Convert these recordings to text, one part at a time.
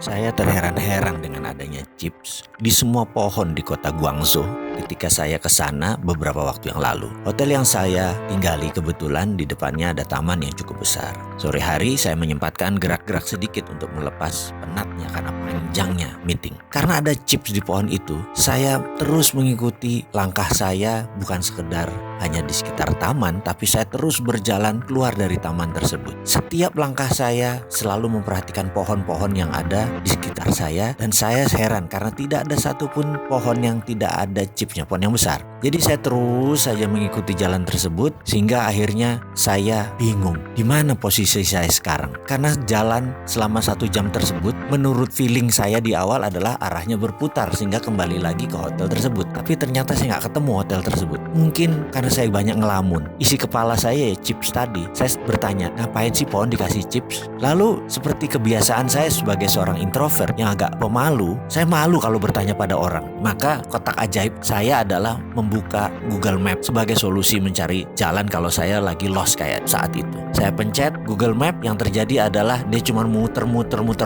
Saya terheran-heran dengan adanya chips di semua pohon di kota Guangzhou ketika saya ke sana beberapa waktu yang lalu. Hotel yang saya tinggali kebetulan di depannya ada taman yang cukup besar. Sore hari saya menyempatkan gerak-gerak sedikit untuk melepas penatnya karena panjangnya meeting. Karena ada chips di pohon itu, saya terus mengikuti langkah saya bukan sekedar hanya di sekitar taman, tapi saya terus berjalan keluar dari taman tersebut. Setiap langkah saya selalu memperhatikan pohon-pohon yang ada di sekitar saya, dan saya heran karena tidak ada satupun pohon yang tidak ada chipsnya, pohon yang besar. Jadi saya terus saja mengikuti jalan tersebut sehingga akhirnya saya bingung di mana posisi saya sekarang. Karena jalan selama 1 jam tersebut menurut feeling saya di awal adalah arahnya berputar sehingga kembali lagi ke hotel tersebut. Tapi ternyata saya nggak ketemu hotel tersebut. Mungkin karena saya banyak ngelamun. Isi kepala saya ya chips tadi. Saya bertanya, ngapain sih pohon dikasih chips? Lalu seperti kebiasaan saya sebagai seorang introvert yang agak pemalu, saya malu kalau bertanya pada orang. Maka kotak ajaib saya adalah membuka Google Map sebagai solusi mencari jalan kalau saya lagi lost kayak saat itu. Saya pencet Google Map, yang terjadi adalah dia cuma muter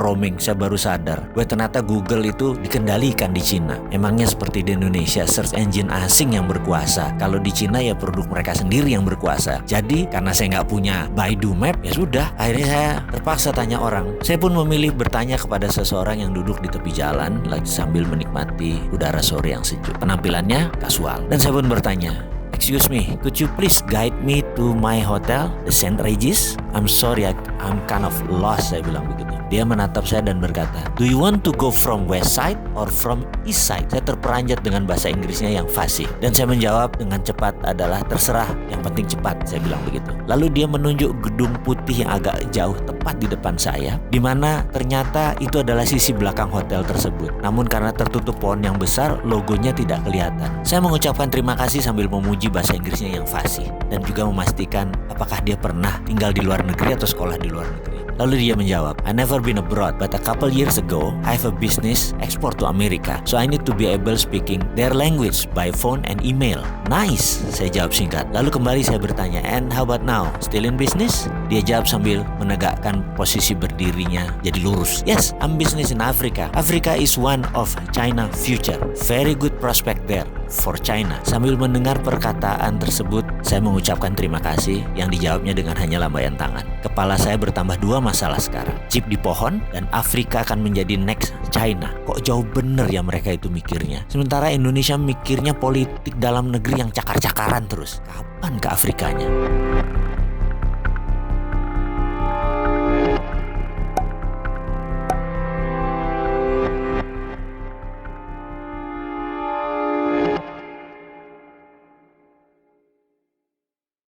roaming. Saya baru sadar bahwa ternyata Google itu dikendalikan di Cina. Emangnya seperti di Indonesia search engine asing yang berkuasa. Kalau di Cina ya produk mereka sendiri yang berkuasa. Jadi karena saya nggak punya Baidu Map, ya sudah, akhirnya saya terpaksa tanya orang. Saya pun memilih bertanya kepada seseorang yang duduk di tepi jalan lagi sambil menikmati udara sore yang sejuk. Penampilannya kasual, dan saya pun bertanya, "Excuse me, could you please guide me to my hotel, the St. Regis? I'm sorry, I'm kind of lost," saya bilang begitu. Dia menatap saya dan berkata, "Do you want to go from west side or from east side?" Saya terperanjat dengan bahasa Inggrisnya yang fasih, dan saya menjawab dengan cepat adalah, "Terserah, yang penting cepat," saya bilang begitu. Lalu dia menunjuk gedung putih yang agak jauh tepat di depan saya, di mana ternyata itu adalah sisi belakang hotel tersebut. Namun karena tertutup pohon yang besar, logonya tidak kelihatan. Saya mengucapkan terima kasih sambil memuji bahasa Inggrisnya yang fasih, dan juga memastikan apakah dia pernah tinggal di luar negeri atau sekolah di luar negeri. Lalu dia menjawab, "I never been abroad, but a couple years ago, I have a business export to America. So I need to be able speaking their language by phone and email." "Nice," saya jawab singkat. Lalu kembali saya bertanya, "And how about now? Still in business?" Dia jawab sambil menegakkan posisi berdirinya jadi lurus. "Yes, I'm business in Africa. Africa is one of China future. Very good prospect there for China." Sambil mendengar perkataan tersebut, saya mengucapkan terima kasih yang dijawabnya dengan hanya lambaian tangan. Kepala saya bertambah 2 masalah sekarang. Chip di pohon dan Afrika akan menjadi next China. Kok jauh bener ya mereka itu mikirnya. Sementara Indonesia mikirnya politik dalam negeri yang cakar-cakaran terus. Kapan ke Afrikanya?